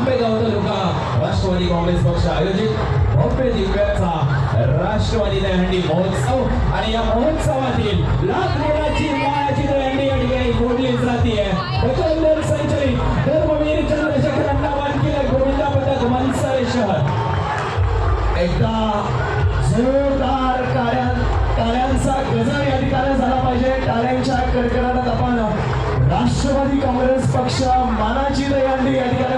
आंबेगाव तालुका राष्ट्रवादी काँग्रेस पक्ष आयोजित भव्य दिव्याचा राष्ट्रवादी दहीहंडी महोत्सव आणि या महोत्सवातील लाख मोलाची मायाची दहीहंडी या ठिकाणी फोडली जाते. एकंदर संचलित धर्मवीर चंद्रशेखर अण्णा वानखेडे गोविंदा पथक मनसरे शहर. एकदा जोरदार टाळ्यांचा गजर या ठिकाणी झाला पाहिजे. टाळ्यांच्या कडकडाटात आपण राष्ट्रवादी काँग्रेस पक्ष मानाची दहीहंडी या ठिकाणी